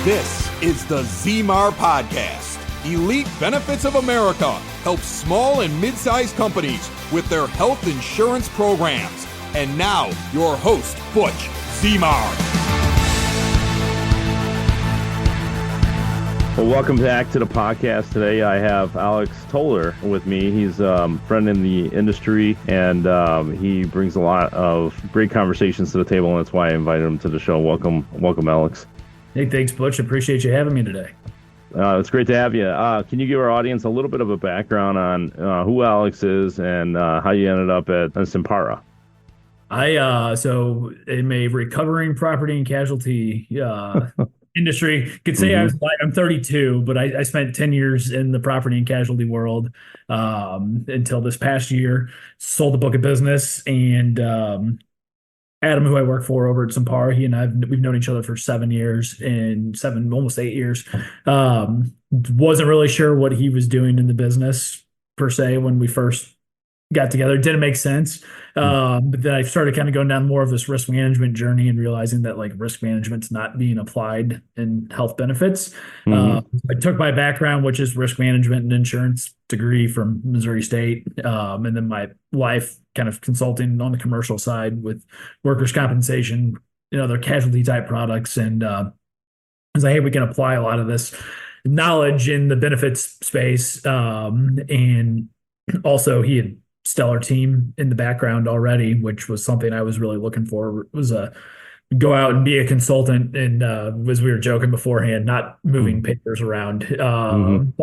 This is the Zemar Podcast. Elite Benefits of America helps small and mid-sized companies with their health insurance programs. And now, your host, Butch Zemar. Well, welcome back to the podcast. Today I have Alex Toler with me. He's a friend in the industry, and he brings a lot of great conversations to the table, and that's why I invited him to the show. Welcome, Alex. Hey, thanks, Butch. Appreciate you having me today. It's great to have you. Can you give our audience a little bit of a background on who Alex is and how you ended up at Simpara? So I'm a recovering property and casualty industry. Could say I'm 32, but I spent 10 years in the property and casualty world until this past year. Sold the book of business, and Adam, who I work for over at Simpara, he and we've known each other for 7 years and almost 8 years. Wasn't really sure what he was doing in the business per se when we first got together. It didn't make sense. But then I started kind of going down more of this risk management journey and realizing that like risk management's not being applied in health benefits. I took my background, which is risk management and insurance degree from Missouri State. And then my life kind of consulting on the commercial side with workers' compensation, other casualty type products. And I was like, hey, we can apply a lot of this knowledge in the benefits space. And also he had stellar team in the background already, which was something I was really looking for, was go out and be a consultant. And as we were joking beforehand, not moving papers around.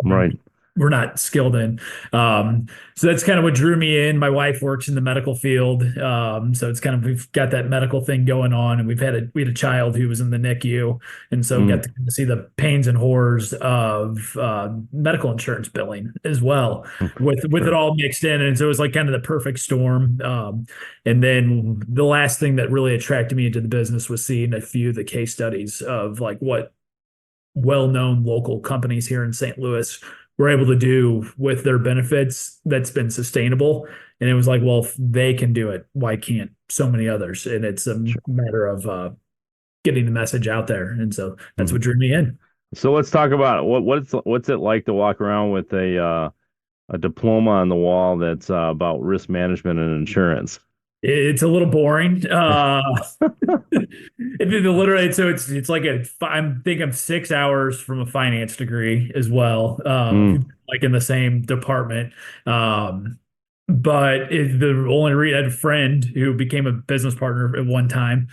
Right. We're not skilled in. So that's kind of what drew me in. My wife works in the medical field. So it's kind of, we've got that medical thing going on, and we had a child who was in the NICU. And so we got to see the pains and horrors of medical insurance billing as well with it all mixed in. And so it was like kind of the perfect storm. And then the last thing that really attracted me into the business was seeing a few of the case studies of like what well-known local companies here in St. Louis were able to do with their benefits that's been sustainable. And it was like, well, if they can do it, why can't so many others? And it's a matter of getting the message out there. And so that's what drew me in. So let's talk about what's it like to walk around with a diploma on the wall that's about risk management and insurance. It's a little boring. Literally, so it's like I think I'm 6 hours from a finance degree as well, like in the same department. But the only reason I had a friend who became a business partner at one time,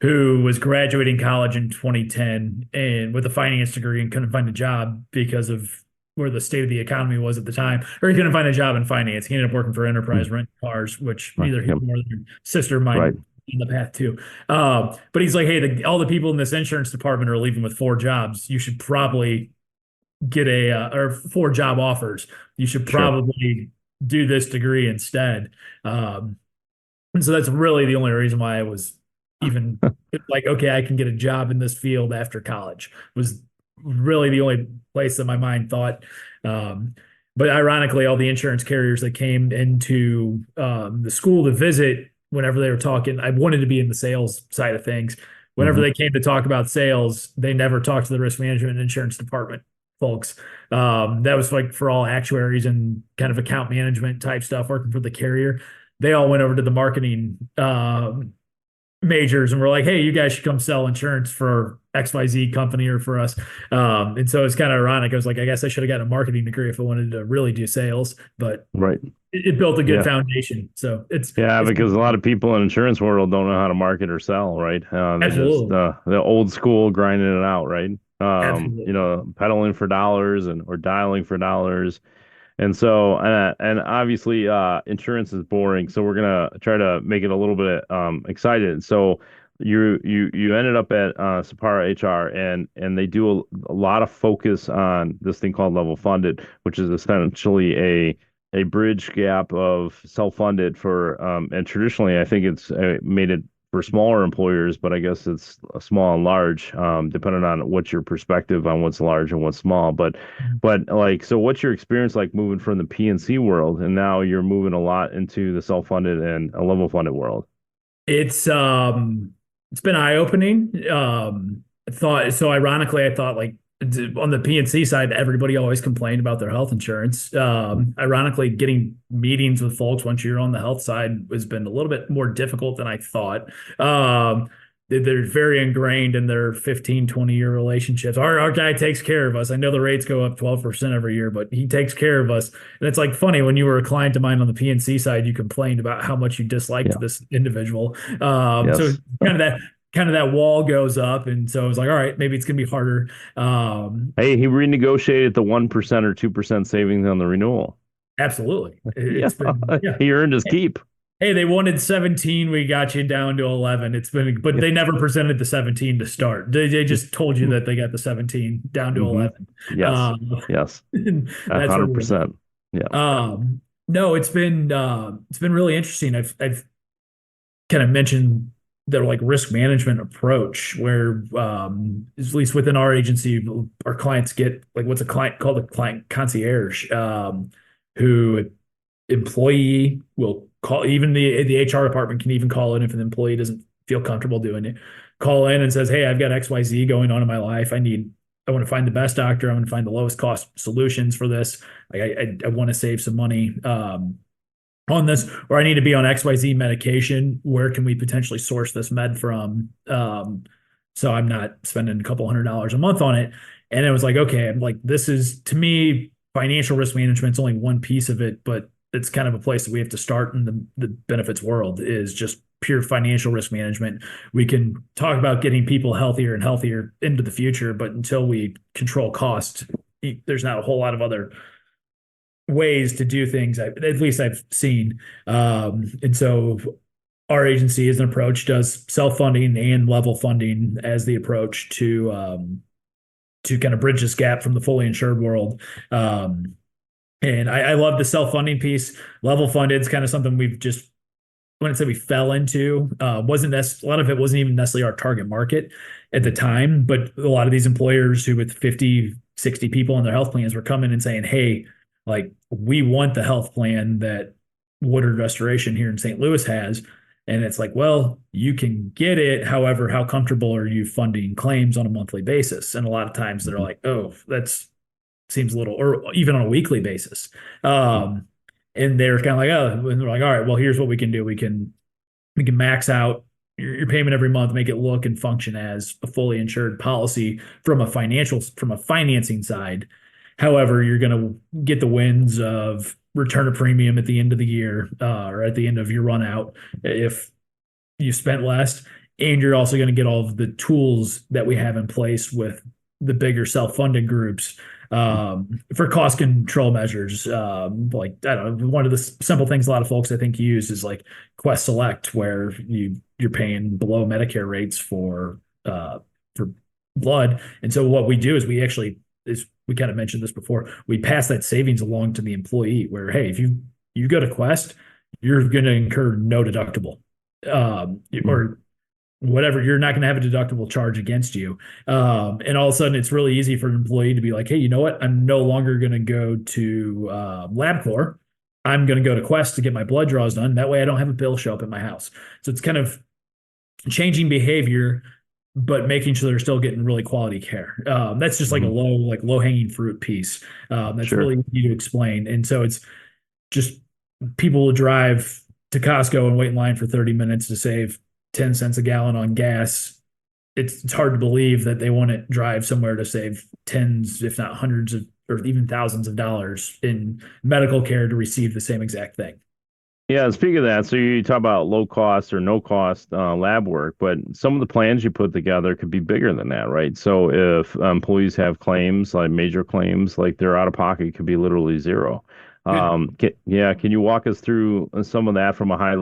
who was graduating college in 2010 and with a finance degree and couldn't find a job because of where the state of the economy was at the time, or he couldn't find a job in finance. He ended up working for Enterprise Rent Cars, which neither he nor their sister of mine in the path too. But he's like, hey, all the people in this insurance department are leaving with 4 jobs. You should probably get or 4 job offers. You should probably do this degree instead. And so that's really the only reason why I was even like, okay, I can get a job in this field after college, was really the only place that my mind thought. But ironically, all the insurance carriers that came into the school to visit, whenever they were talking, I wanted to be in the sales side of things. Whenever they came to talk about sales, they never talked to the risk management and insurance department folks. That was like for all actuaries and kind of account management type stuff working for the carrier. They all went over to the marketing majors and were like, hey, you guys should come sell insurance for XYZ company or for us. And so it's kind of ironic. I was like, I guess I should have gotten a marketing degree if I wanted to really do sales, but it built a good foundation. So it's because a lot of people in insurance world don't know how to market or sell, right? Absolutely. The old school grinding it out, right? Absolutely. Peddling for dollars or dialing for dollars. And so, and obviously, insurance is boring. So we're gonna try to make it a little bit excited. So you ended up at Simpara HR, and they do a lot of focus on this thing called level funded, which is essentially a bridge gap of self-funded for and traditionally I think it's made it for smaller employers, but I guess it's small and large, depending on what's your perspective on what's large and what's small. But like, so what's your experience like moving from the P&C world and now you're moving a lot into the self-funded and a level funded world? It's been eye-opening. thought so. Ironically, I thought like on the PNC side, everybody always complained about their health insurance. Ironically, getting meetings with folks once you're on the health side has been a little bit more difficult than I thought. They're very ingrained in their 15, 20-year relationships. Our guy takes care of us. I know the rates go up 12% every year, but he takes care of us. And it's like funny when you were a client of mine on the PNC side, you complained about how much you disliked Yeah. this individual. So Yes. kind of that wall goes up. And so I was like, all right, maybe it's going to be harder. Hey, he renegotiated the 1% or 2% savings on the renewal. Absolutely. Yeah. It's been, yeah. He earned his keep. Hey, they wanted 17. We got you down to 11. It's been, but Yeah. they never presented the 17 to start. They just told you that they got the 17 down to Mm-hmm. 11. Yes. Yes. That's where 100%. Yeah. no, it's been really interesting. I've kind of mentioned their like risk management approach where at least within our agency our clients get like what's a client called a client concierge who employee will call even the HR department can even call in if an employee doesn't feel comfortable doing it, call in and says, hey, I've got XYZ going on in my life. I want to find the best doctor. I'm going to find the lowest cost solutions for this. I want to save some money on this, or I need to be on XYZ medication. Where can we potentially source this med from? So I'm not spending a couple $100 a month on it. And it was like, okay, I'm like, this is to me, financial risk management's only one piece of it, but it's kind of a place that we have to start in the benefits world is just pure financial risk management. We can talk about getting people healthier and healthier into the future, but until we control cost, there's not a whole lot of other ways to do things, at least I've seen. And so our agency as an approach does self-funding and level funding as the approach to kind of bridge this gap from the fully insured world. And I love the self-funding piece. Level funded is kind of something we've just, I wouldn't say we fell into. Wasn't a lot of it wasn't even necessarily our target market at the time, but a lot of these employers who with 50, 60 people in their health plans were coming and saying, hey, like we want the health plan that Woodard Restoration here in St. Louis has. And it's like, well, you can get it. However, how comfortable are you funding claims on a monthly basis? And a lot of times they're like, oh, that's seems a little, or even on a weekly basis. And they're kind of like, oh, and they're like, all right, well, here's what we can do. We can max out your payment every month, make it look and function as a fully insured policy from a financing side. However, you're going to get the wins of return of premium at the end of the year or at the end of your run out if you spent less. And you're also going to get all of the tools that we have in place with the bigger self-funded groups for cost control measures. Like, I don't know, one of the simple things a lot of folks I think use is like Quest Select, where you're paying below Medicare rates for blood. And so what we do is we kind of mentioned this before, we pass that savings along to the employee where, hey, if you go to Quest, you're going to incur no deductible or whatever. You're not going to have a deductible charge against you. And all of a sudden it's really easy for an employee to be like, hey, you know what? I'm no longer going to go to LabCorp. I'm going to go to Quest to get my blood draws done. That way I don't have a bill show up at my house. So it's kind of changing behavior, but making sure they're still getting really quality care. That's just like a low hanging fruit piece. That's really easy to explain. And so it's just people will drive to Costco and wait in line for 30 minutes to save 10 cents a gallon on gas. It's hard to believe that they want to drive somewhere to save tens, if not hundreds of, or even thousands of dollars in medical care to receive the same exact thing. Yeah, speaking of that, so you talk about low cost or no cost lab work, but some of the plans you put together could be bigger than that, right? So if employees have claims, like major claims, like their out of pocket could be literally zero. Can you walk us through some of that from a high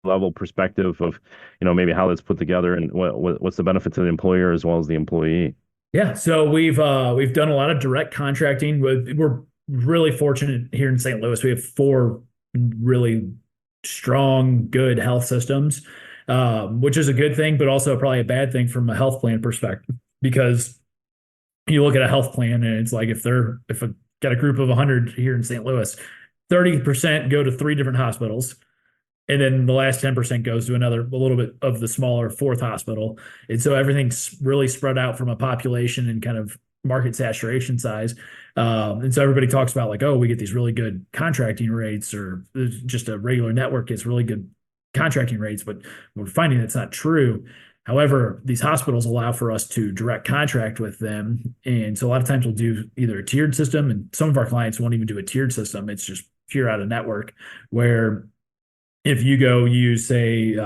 level perspective of, maybe how that's put together and what's the benefit to the employer as well as the employee? Yeah, so we've done a lot of direct contracting. We're really fortunate here in St. Louis. We have 4 really strong, good health systems, which is a good thing, but also probably a bad thing from a health plan perspective, because you look at a health plan and it's like if I got a group of 100 here in St. Louis, 30% go to 3 different hospitals, And then the last 10% goes to a little bit of the smaller fourth hospital. And so everything's really spread out from a population and kind of market saturation size. And so everybody talks about like, oh, we get these really good contracting rates, or just a regular network gets really good contracting rates, but we're finding that's not true. However, these hospitals allow for us to direct contract with them. And so a lot of times we'll do either a tiered system, and some of our clients won't even do a tiered system. It's just pure out of network, where if you go use, say,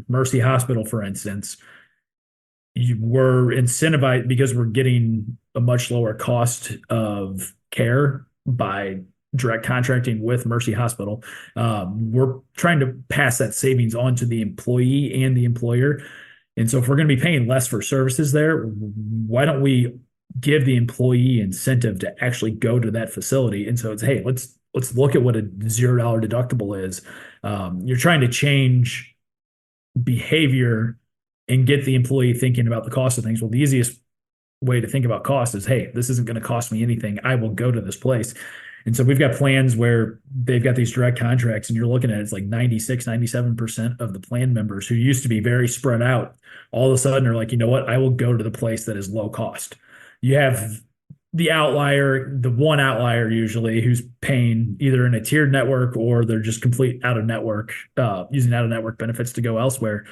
Mercy Hospital, for instance, you were incentivized because we're getting a much lower cost of care by direct contracting with Mercy Hospital. We're trying to pass that savings on to the employee and the employer. And so if we're going to be paying less for services there, why don't we give the employee incentive to actually go to that facility? And so it's, hey, let's look at what a $0 deductible is. You're trying to change behavior and get the employee thinking about the cost of things. Well, the easiest way to think about cost is, hey, this isn't going to cost me anything. I will go to this place. And so we've got plans where they've got these direct contracts, and you're looking at it's like 96, 97% of the plan members who used to be very spread out, all of a sudden are like, you know what, I will go to the place that is low cost. You have the outlier, the one outlier usually, who's paying either in a tiered network or they're just complete out of network, using out of network benefits to go elsewhere.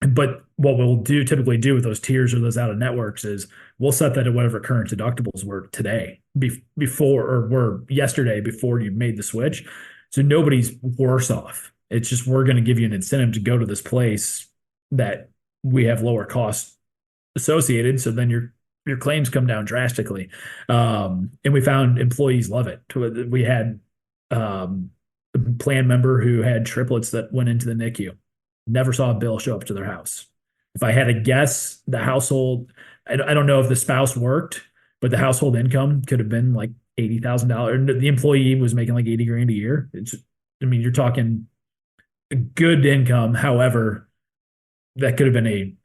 But what we'll typically do with those tiers or those out of networks is we'll set that at whatever current deductibles were today, before, or were yesterday before you made the switch. So nobody's worse off. It's just, we're going to give you an incentive to go to this place that we have lower costs associated. So then your claims come down drastically. And we found employees love it. We had a plan member who had triplets that went into the NICU. Never saw a bill show up to their house. If I had to guess, the household, I don't know if the spouse worked, but the household income could have been like $80,000. The employee was making like 80 grand a year. You're talking a good income. However, that could have been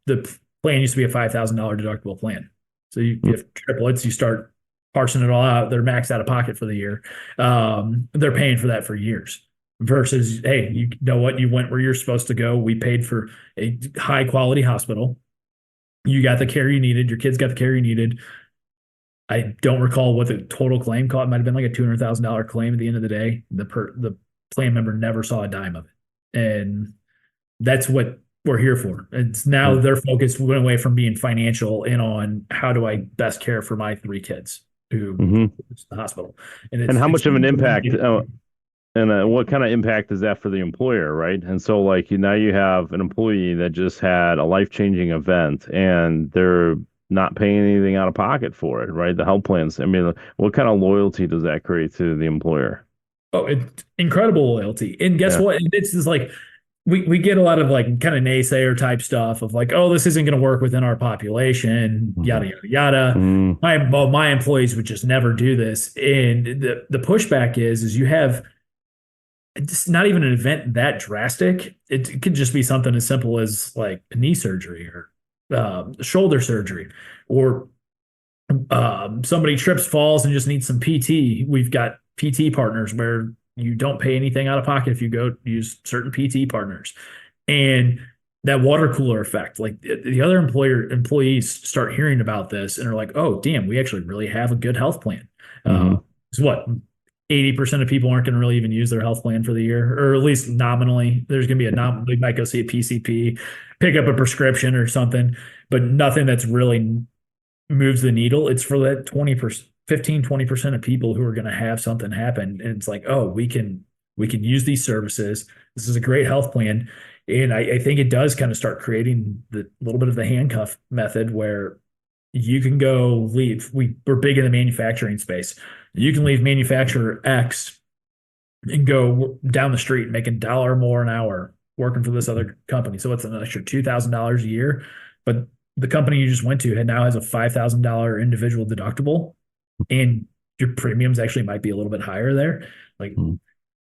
the plan used to be a $5,000 deductible plan. So you have triplets, you start parsing it all out. They're maxed out of pocket for the year. They're paying for that for years. Versus, hey, you know what? You went where you're supposed to go. We paid for a high quality hospital. You got the care you needed. Your kids got the care you needed. I don't recall what the total claim cost. It might have been like a $200,000 claim at the end of the day. The plan member never saw a dime of it. And that's what we're here for. It's now their focus went away from being financial and on how do I best care for my 3 kids who the hospital. And how much of an impact and what kind of impact is that for the employer, right? And so like now you have an employee that just had a life-changing event and they're not paying anything out of pocket for it, right? The health plans. What kind of loyalty does that create to the employer? Oh, it's incredible loyalty. And guess what? It's just like, we get a lot of like kind of naysayer type stuff of like, oh, this isn't going to work within our population, yada, yada, yada. My employees would just never do this. And the pushback is you have, it's not even an event that drastic. It could just be something as simple as like knee surgery or shoulder surgery, or somebody trips, falls, and just needs some PT. We've got PT partners where you don't pay anything out of pocket if you go use certain PT partners. And that water cooler effect, like the other employees start hearing about this and are like, oh, damn, we actually really have a good health plan. It's what? 80% of people aren't going to really even use their health plan for the year, or at least nominally. There's going to be they might go see a PCP, pick up a prescription or something, but nothing that's really moves the needle. It's for that 20%, 15, 20% of people who are going to have something happen. And it's like, oh, we can use these services. This is a great health plan. And I think it does kind of start creating the little bit of the handcuff method where you can go leave. We're big in the manufacturing space. You can leave manufacturer X and go down the street and make $1 more an hour working for this other company. So it's an extra $2,000 a year. But the company you just went to now has a $5,000 individual deductible, and your premiums actually might be a little bit higher there. Like,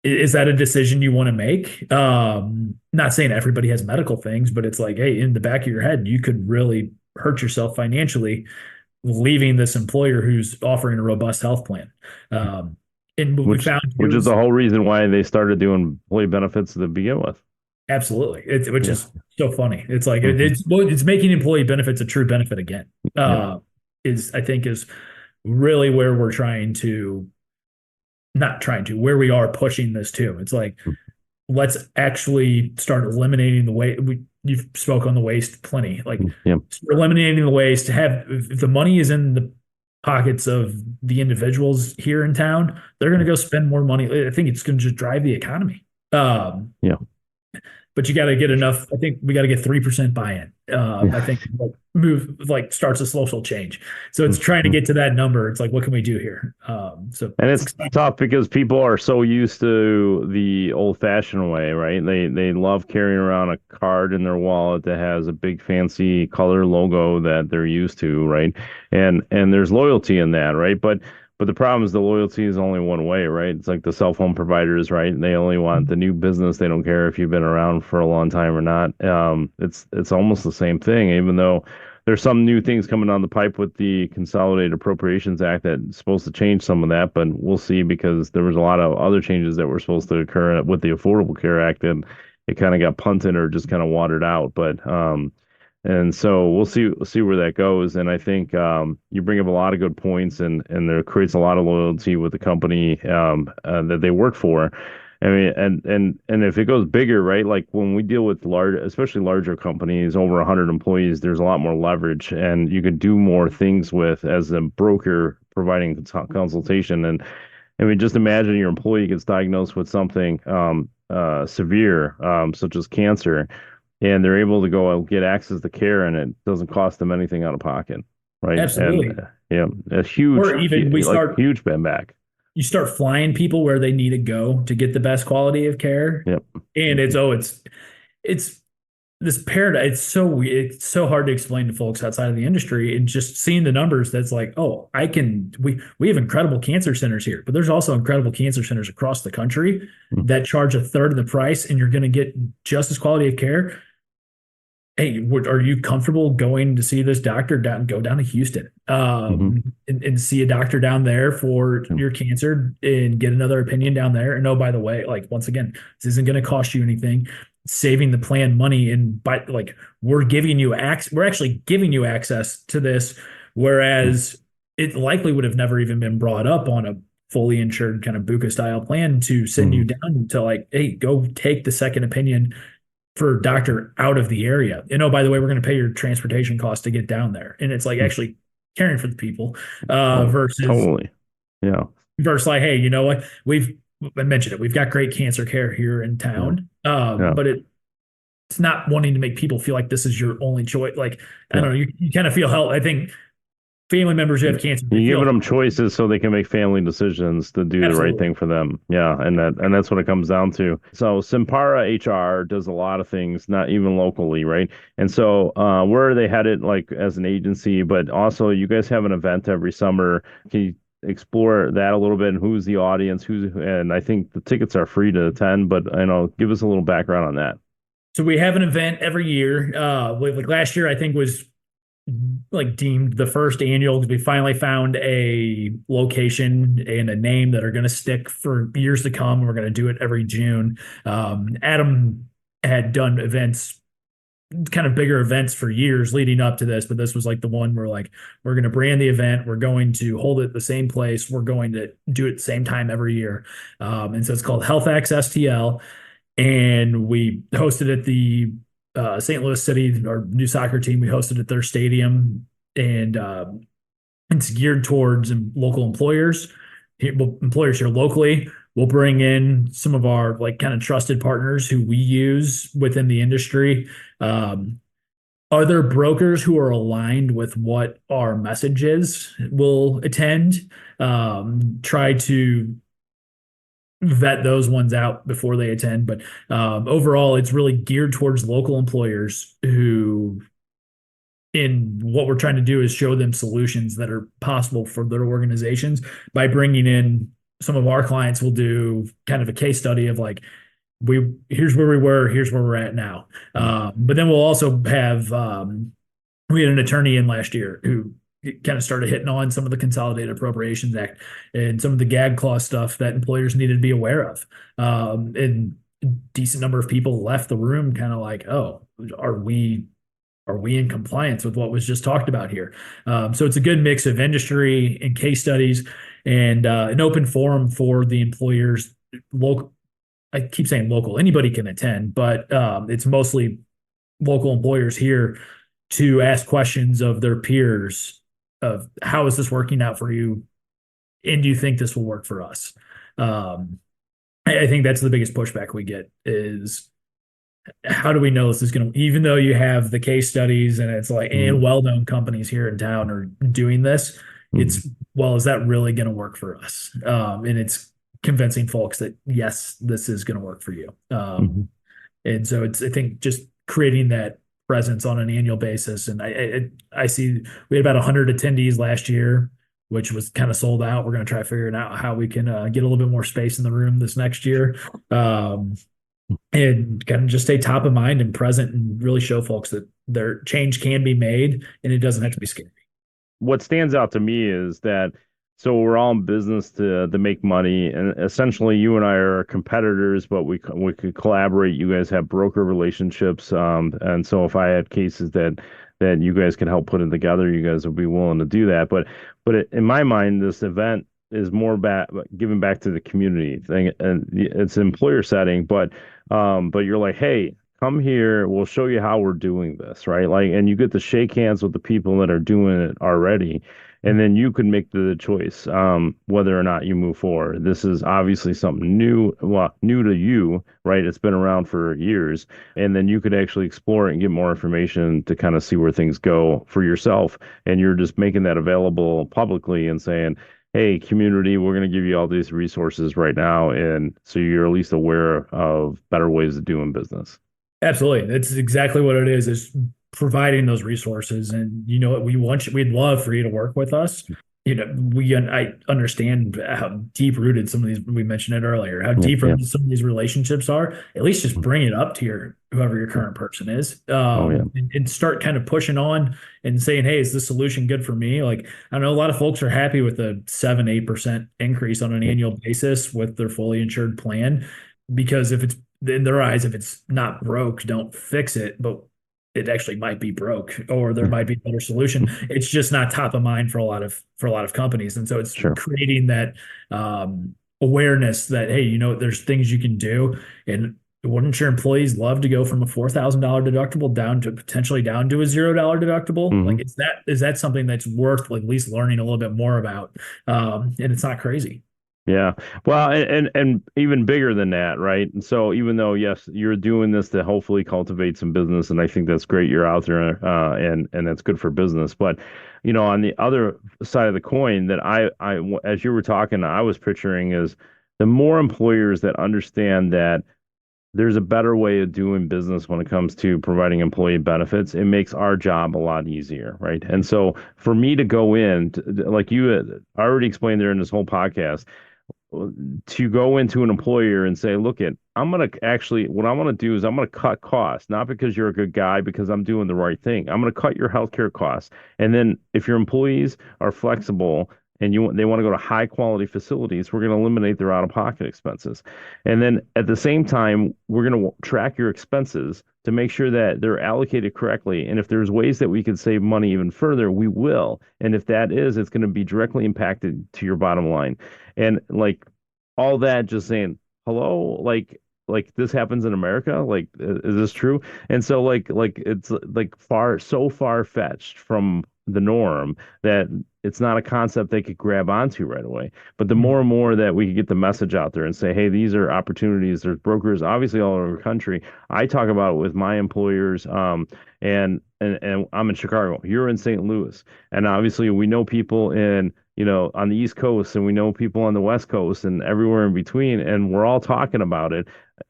is that a decision you want to make? Not saying everybody has medical things, but it's like, hey, in the back of your head, you could really hurt yourself financially leaving this employer who's offering a robust health plan. And what we found which is the whole reason why they started doing employee benefits to begin with. absolutely, which is so funny. It's like Mhm. it's making employee benefits a true benefit again. I think is really where we're where we are pushing this to. It's like, let's actually start eliminating the waste. You've spoke on the waste plenty. Like, Yeah. start eliminating the waste. If the money is in the pockets of the individuals here in town, they're going to go spend more money. I think it's going to just drive the economy. Yeah. But you got to get enough. I think we got to get 3% buy-in. I think starts a social change. So it's trying to get to that number. It's like, what can we do here? And it's tough because people are so used to the old-fashioned way, right? They love carrying around a card in their wallet that has a big fancy color logo that they're used to, right? And there's loyalty in that, right? But the problem is the loyalty is only one way, right? It's like the cell phone providers, right? They only want the new business. They don't care if you've been around for a long time or not. It's almost the same thing, even though there's some new things coming down the pipe with the Consolidated Appropriations Act that's supposed to change some of that, but we'll see because there was a lot of other changes that were supposed to occur with the Affordable Care Act, and it kind of got punted or just kind of watered out. But and so we'll see where that goes. And I think you bring up a lot of good points, and there creates a lot of loyalty with the company that they work for. I mean, and if it goes bigger, right? Like when we deal with especially larger companies, over 100 employees, there's a lot more leverage, and you could do more things with as a broker providing consultation. And I mean, just imagine your employee gets diagnosed with something severe, such as cancer, and they're able to go and get access to care, and it doesn't cost them anything out of pocket, right? Absolutely. And a huge, Or even huge bend back. You start flying people where they need to go to get the best quality of care. Yep. And it's this paradigm. It's so hard to explain to folks outside of the industry, and just seeing the numbers. That's like, oh, we have incredible cancer centers here, but there's also incredible cancer centers across the country that charge a third of the price, and you're going to get just as quality of care. Hey, are you comfortable going to see this doctor go down to Houston and see a doctor down there for your cancer and get another opinion down there? And oh, by the way, like, once again, this isn't going to cost you anything, saving the plan money. And we're actually giving you access to this, whereas it likely would have never even been brought up on a fully insured kind of BUCA style plan to send you down to, like, hey, go take the second opinion for a doctor out of the area. And oh, by the way, we're going to pay your transportation costs to get down there. And it's like actually caring for the people versus totally. Yeah. Versus like, hey, you know what? I mentioned it. We've got great cancer care here in town. But it's not wanting to make people feel like this is your only choice. Like, I don't know, you kind of feel help. I think family members who have cancer, you're giving them choices so they can make family decisions to do the right thing for them. Yeah, and that's what it comes down to. So Simpara HR does a lot of things, not even locally, right? And so where are they headed, like, as an agency? But also, you guys have an event every summer. Can you explore that a little bit, and who's the audience? And I think the tickets are free to attend, but give us a little background on that. So we have an event every year. Like last year, I think was like deemed the first annual, because we finally found a location and a name that are going to stick for years to come. We're going to do it every June. Adam had done events, kind of bigger events for years leading up to this, but this was like the one where, like, we're going to brand the event. We're going to hold it at the same place. We're going to do it at the same time every year. And so it's called Health X STL. And we hosted at the St. Louis City, our new soccer team. We hosted at their stadium, and it's geared towards local employers. Employers here locally. We'll bring in some of our, like, kind of trusted partners who we use within the industry. Other brokers who are aligned with what our message is will attend. Try to vet those ones out before they attend. But overall, it's really geared towards local employers who, in what we're trying to do is show them solutions that are possible for their organizations by bringing in some of our clients. Will do kind of a case study of, like, here's where we were, here's where we're at now. But then we'll also have, we had an attorney in last year who kind of started hitting on some of the Consolidated Appropriations Act and some of the gag clause stuff that employers needed to be aware of. And a decent number of people left the room kind of like, oh, are we in compliance with what was just talked about here? So it's a good mix of industry and case studies and an open forum for the employers. Local, I keep saying local, anybody can attend, but it's mostly local employers here to ask questions of their peers of how is this working out for you? And do you think this will work for us? I think that's the biggest pushback we get is how do we know this is going to, even though you have the case studies and it's like, and well-known companies here in town are doing this, it's, well, is that really going to work for us? And it's convincing folks that, yes, this is going to work for you. And so it's, I think, just creating that presence on an annual basis. And I see we had about 100 attendees last year, which was kind of sold out. We're going to try figuring out how we can get a little bit more space in the room this next year. And kind of just stay top of mind and present and really show folks that their change can be made and it doesn't have to be scary. What stands out to me is that so we're all in business to make money, and essentially you and I are competitors, but we could collaborate. You guys have broker relationships, and so if I had cases that you guys could help put it together, you guys would be willing to do that. But in my mind, this event is more giving back to the community thing, and it's an employer setting, but you're like, hey, come here, we'll show you how we're doing this, right? Like, and you get to shake hands with the people that are doing it already, and then you can make the choice whether or not you move forward. This is obviously something new to you, right? It's been around for years, and then you could actually explore it and get more information to kind of see where things go for yourself, and you're just making that available publicly and saying, hey, community, we're going to give you all these resources right now. And so you're at least aware of better ways of doing business. Absolutely. That's exactly what it is providing those resources. And you know what, we'd love for you to work with us. You know, I understand how deep rooted some of these, we mentioned it earlier, how deep rooted some of these relationships are. At least just bring it up to whoever your current person is, and start kind of pushing on and saying, hey, is this solution good for me? Like, I know a lot of folks are happy with a 7-8% increase on an annual basis with their fully insured plan, because if it's in their eyes, if it's not broke, don't fix it. But it actually might be broke, or there might be a better solution. It's just not top of mind for a lot of companies. And so it's creating that awareness that, hey, you know, there's things you can do. And wouldn't your employees love to go from a $4,000 deductible down to a $0 deductible? Like, is that something that's worth at least learning a little bit more about? And it's not crazy. Yeah. Well, and even bigger than that, right? And so even though, yes, you're doing this to hopefully cultivate some business, and I think that's great, you're out there, and that's good for business. But, you know, on the other side of the coin that I as you were talking, I was picturing is the more employers that understand that there's a better way of doing business when it comes to providing employee benefits, it makes our job a lot easier, right? And so for me to go in, like you had already explained there in this whole podcast, to go into an employer and say, look, I'm going to actually, what I want to do is I'm going to cut costs, not because you're a good guy, because I'm doing the right thing. I'm going to cut your healthcare costs. And then if your employees are flexible and they want to go to high quality facilities, we're going to eliminate their out-of-pocket expenses. And then at the same time, we're going to track your expenses to make sure that they're allocated correctly. And if there's ways that we could save money even further, we will. And if that is, it's going to be directly impacted to your bottom line. And like all that, just saying, hello, like this happens in America. Like, is this true? And so like it's like so far fetched from the norm that it's not a concept they could grab onto right away. But the more and more that we can get the message out there and say, hey, these are opportunities. There's brokers obviously all over the country. I talk about it with my employers, and I'm in Chicago. You're in St. Louis, and obviously we know people in, you know, on the East Coast, and we know people on the West Coast, and everywhere in between, and we're all talking about it.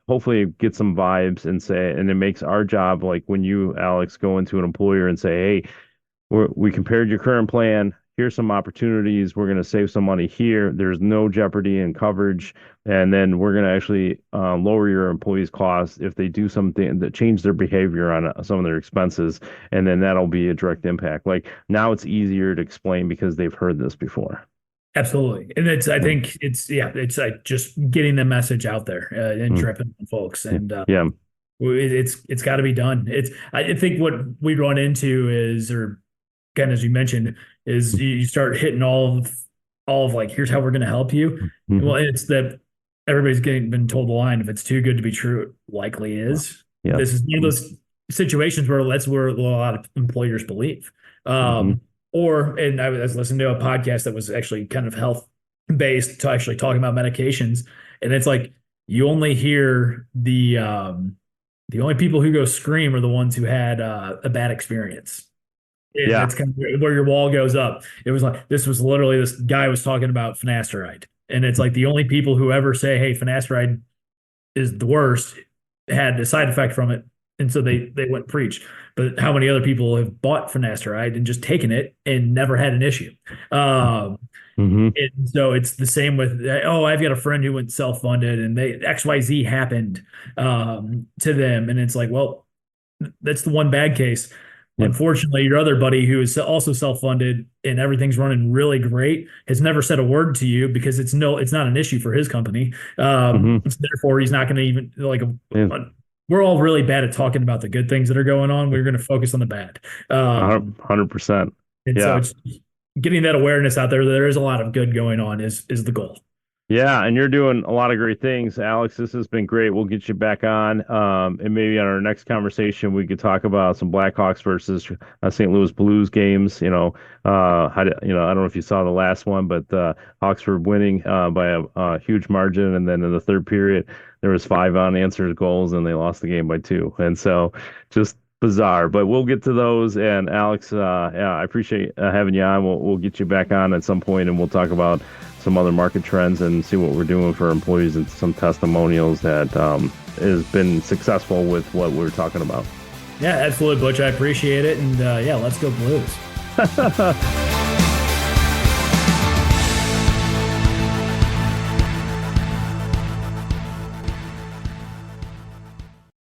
Hopefully get some vibes and it makes our job, like when you, Alex, go into an employer and say, hey, we compared your current plan. here's some opportunities. We're going to save some money here. There's no jeopardy in coverage. And then we're going to actually lower your employees' costs if they do something that change their behavior on some of their expenses. And then that'll be a direct impact. Like now it's easier to explain because they've heard this before. Absolutely. And I think it's like just getting the message out there and dripping on folks. And it's got to be done. I think what we run into is, or again, as you mentioned, is you start hitting all of like, here's how we're going to help you. Well, it's that everybody's been told the line, if it's too good to be true, it likely is. This is one of those situations where that's where a lot of employers believe. And I was listening to a podcast that was actually kind of health based, to actually talking about medications. And it's like, you only hear the only people who go scream are the ones who had a bad experience. And that's kind of where your wall goes up. It was like, this guy was talking about finasteride. And it's like the only people who ever say, hey, finasteride is the worst, had a side effect from it. And so they went preach. But how many other people have bought finasteride and just taken it and never had an issue? And so it's the same with, I've got a friend who went self-funded and XYZ happened to them. And it's like, well, that's the one bad case. Unfortunately, your other buddy who is also self-funded and everything's running really great has never said a word to you because it's not an issue for his company. Therefore, he's not going to even we're all really bad at talking about the good things that are going on. We're going to focus on the bad. 100%. And so it's getting that awareness out there that there is a lot of good going on is the goal. Yeah, and you're doing a lot of great things, Alex. This has been great. We'll get you back on, and maybe on our next conversation we could talk about some Blackhawks versus St. Louis Blues games. I don't know if you saw the last one, but Hawks were winning by a huge margin, and then in the third period there was 5 unanswered goals, and they lost the game by 2. And so just bizarre, but we'll get to those. And Alex, I appreciate having you on. We'll get you back on at some point, and we'll talk about some other market trends and see what we're doing for employees and some testimonials that has been successful with what we're talking about. Yeah, absolutely, Butch. I appreciate it. And let's go Blues.